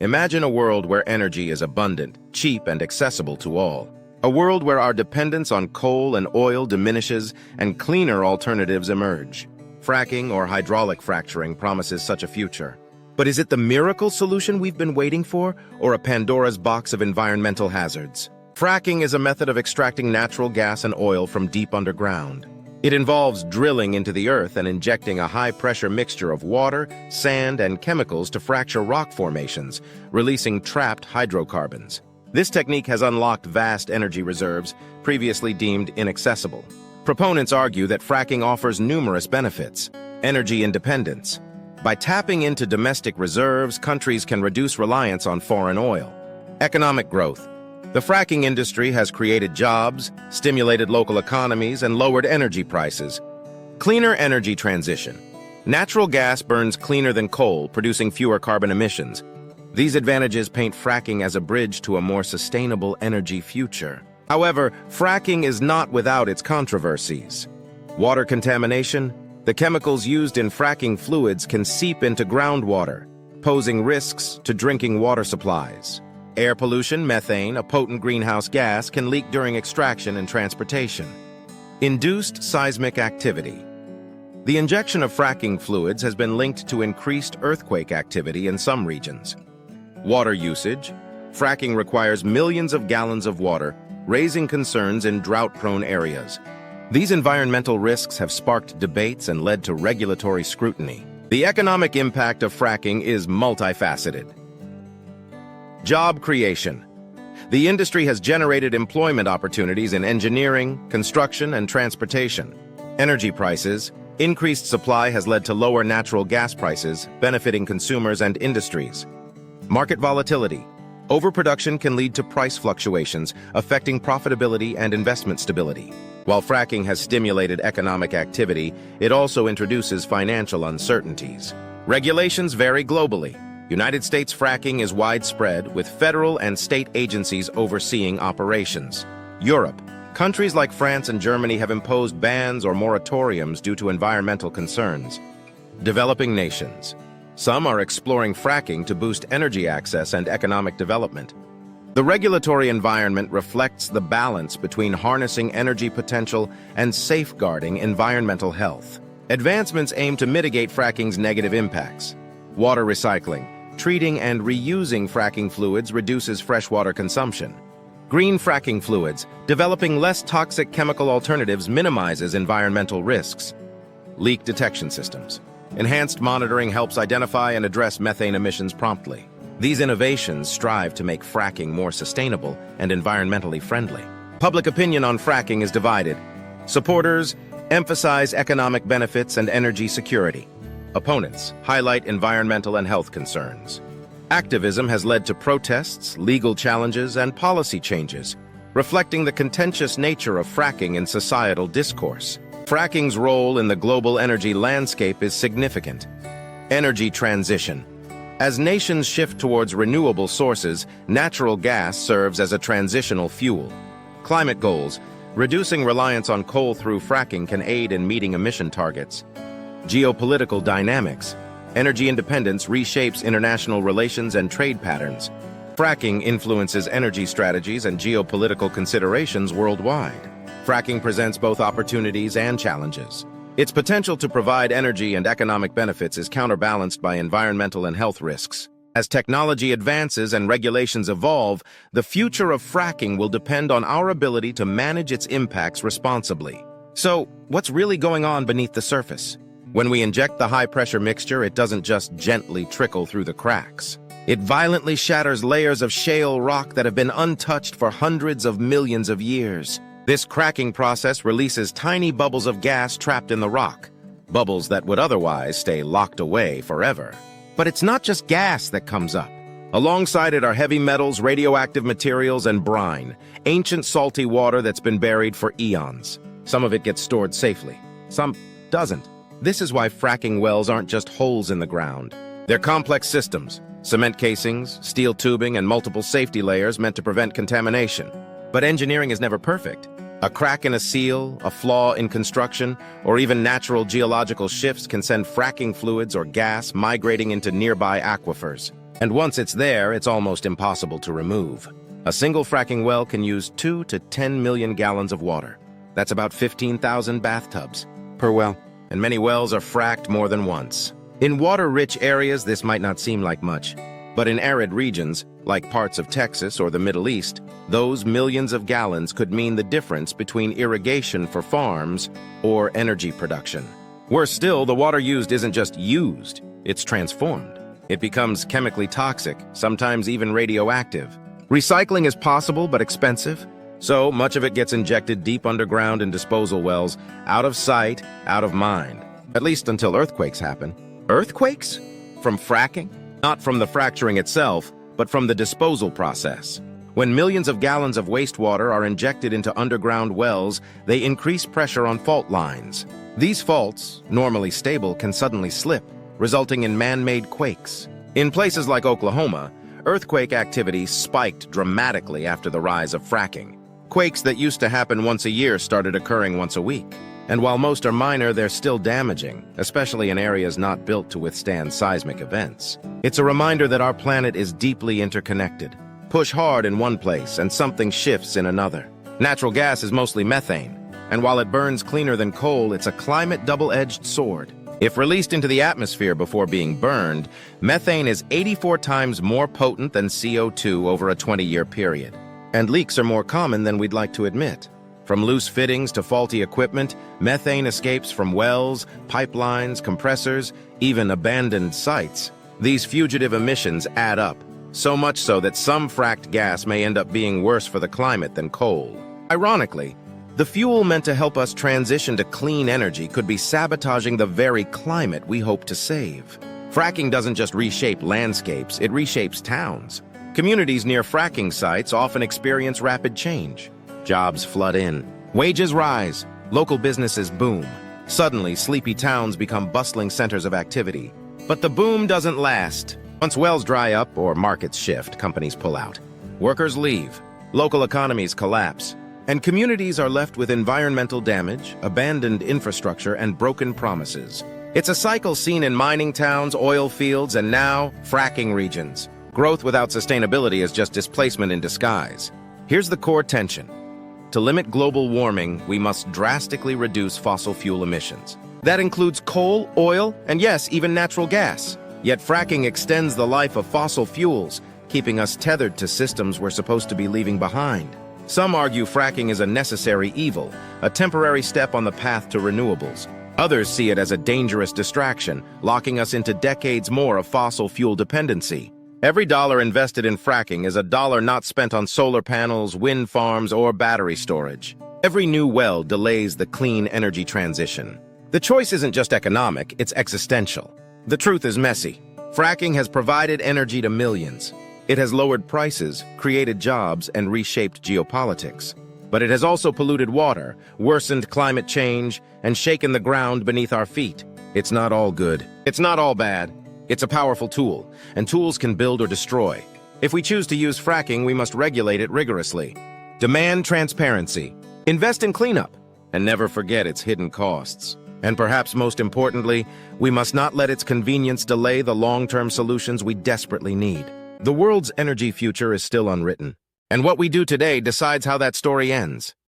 Imagine a world where energy is abundant, cheap, and accessible to all. A world where our dependence on coal and oil diminishes and cleaner alternatives emerge. Fracking or hydraulic fracturing promises such a future. But is it the miracle solution we've been waiting for, or a Pandora's box of environmental hazards? Fracking is a method of extracting natural gas and oil from deep underground. It involves drilling into the earth and injecting a high-pressure mixture of water, sand, and chemicals to fracture rock formations, releasing trapped hydrocarbons. This technique has unlocked vast energy reserves previously deemed inaccessible. Proponents argue that fracking offers numerous benefits. Energy independence. By tapping into domestic reserves, countries can reduce reliance on foreign oil. Economic growth. The fracking industry has created jobs, stimulated local economies, and lowered energy prices. Cleaner energy transition. Natural gas burns cleaner than coal, producing fewer carbon emissions. These advantages paint fracking as a bridge to a more sustainable energy future. However, fracking is not without its controversies. Water contamination. The chemicals used in fracking fluids can seep into groundwater, posing risks to drinking water supplies. Air pollution, methane, a potent greenhouse gas, can leak during extraction and transportation. Induced seismic activity. The injection of fracking fluids has been linked to increased earthquake activity in some regions. Water usage. Fracking requires millions of gallons of water, raising concerns in drought-prone areas. These environmental risks have sparked debates and led to regulatory scrutiny. The economic impact of fracking is multifaceted. Job creation. The industry has generated employment opportunities in engineering, construction, and transportation. Energy prices. Increased supply has led to lower natural gas prices, benefiting consumers and industries. Market volatility. Overproduction can lead to price fluctuations, affecting profitability and investment stability. While fracking has stimulated economic activity, it also introduces financial uncertainties. Regulations vary globally. United States fracking is widespread, with federal and state agencies overseeing operations. Europe. Countries like France and Germany have imposed bans or moratoriums due to environmental concerns. Developing nations. Some are exploring fracking to boost energy access and economic development. The regulatory environment reflects the balance between harnessing energy potential and safeguarding environmental health. Advancements aim to mitigate fracking's negative impacts. Water recycling. Treating and reusing fracking fluids reduces freshwater consumption. Green fracking fluids. Developing less toxic chemical alternatives minimizes environmental risks. Leak detection systems. Enhanced monitoring helps identify and address methane emissions promptly. These innovations strive to make fracking more sustainable and environmentally friendly. Public opinion on fracking is divided. Supporters emphasize economic benefits and energy security. Opponents highlight environmental and health concerns. Activism has led to protests, legal challenges, and policy changes, reflecting the contentious nature of fracking in societal discourse. Fracking's role in the global energy landscape is significant. Energy transition. As nations shift towards renewable sources, natural gas serves as a transitional fuel. Climate goals. Reducing reliance on coal through fracking can aid in meeting emission targets. Geopolitical dynamics. Energy independence reshapes international relations and trade patterns. Fracking influences energy strategies and geopolitical considerations worldwide. Fracking presents both opportunities and challenges. Its potential to provide energy and economic benefits is counterbalanced by environmental and health risks. As technology advances and regulations evolve, the future of fracking will depend on our ability to manage its impacts responsibly. So, what's really going on beneath the surface? When we inject the high-pressure mixture, it doesn't just gently trickle through the cracks. It violently shatters layers of shale rock that have been untouched for hundreds of millions of years. This cracking process releases tiny bubbles of gas trapped in the rock, bubbles that would otherwise stay locked away forever. But it's not just gas that comes up. Alongside it are heavy metals, radioactive materials, and brine, ancient salty water that's been buried for eons. Some of it gets stored safely, some doesn't. This is why fracking wells aren't just holes in the ground. They're complex systems, cement casings, steel tubing, and multiple safety layers meant to prevent contamination. But engineering is never perfect. A crack in a seal, a flaw in construction, or even natural geological shifts can send fracking fluids or gas migrating into nearby aquifers. And once it's there, it's almost impossible to remove. A single fracking well can use 2 to 10 million gallons of water. That's about 15,000 bathtubs per well. And many wells are fracked more than once. In water-rich areas, this might not seem like much. But in arid regions, like parts of Texas or the Middle East, those millions of gallons could mean the difference between irrigation for farms or energy production. Worse still, the water used isn't just used, it's transformed. It becomes chemically toxic, sometimes even radioactive. Recycling is possible but expensive, so much of it gets injected deep underground in disposal wells, out of sight, out of mind. At least until earthquakes happen. Earthquakes? From fracking? Not from the fracturing itself, but from the disposal process. When millions of gallons of wastewater are injected into underground wells, they increase pressure on fault lines. These faults, normally stable, can suddenly slip, resulting in man-made quakes. In places like Oklahoma, earthquake activity spiked dramatically after the rise of fracking. Quakes that used to happen once a year started occurring once a week. And while most are minor, they're still damaging, especially in areas not built to withstand seismic events. It's a reminder that our planet is deeply interconnected. Push hard in one place and something shifts in another. Natural gas is mostly methane, and while it burns cleaner than coal, it's a climate double-edged sword. If released into the atmosphere before being burned, methane is 84 times more potent than CO2 over a 20-year period. And leaks are more common than we'd like to admit. From loose fittings to faulty equipment, methane escapes from wells, pipelines, compressors, even abandoned sites. These fugitive emissions add up, so much so that some fracked gas may end up being worse for the climate than coal. Ironically, the fuel meant to help us transition to clean energy could be sabotaging the very climate we hope to save. Fracking doesn't just reshape landscapes, it reshapes towns. Communities near fracking sites often experience rapid change. Jobs flood in, wages rise, local businesses boom. Suddenly, sleepy towns become bustling centers of activity. But the boom doesn't last. Once wells dry up or markets shift, companies pull out. Workers leave, local economies collapse, and communities are left with environmental damage, abandoned infrastructure, and broken promises. It's a cycle seen in mining towns, oil fields, and now fracking regions. Growth without sustainability is just displacement in disguise. Here's the core tension. To limit global warming, we must drastically reduce fossil fuel emissions. That includes coal, oil, and yes, even natural gas. Yet fracking extends the life of fossil fuels, keeping us tethered to systems we're supposed to be leaving behind. Some argue fracking is a necessary evil, a temporary step on the path to renewables. Others see it as a dangerous distraction, locking us into decades more of fossil fuel dependency. Every dollar invested in fracking is a dollar not spent on solar panels, wind farms, or battery storage. Every new well delays the clean energy transition. The choice isn't just economic, it's existential. The truth is messy. Fracking has provided energy to millions. It has lowered prices, created jobs, and reshaped geopolitics. But it has also polluted water, worsened climate change, and shaken the ground beneath our feet. It's not all good. It's not all bad. It's a powerful tool, and tools can build or destroy. If we choose to use fracking, we must regulate it rigorously. Demand transparency. Invest in cleanup, and never forget its hidden costs. And perhaps most importantly, we must not let its convenience delay the long-term solutions we desperately need. The world's energy future is still unwritten, and what we do today decides how that story ends.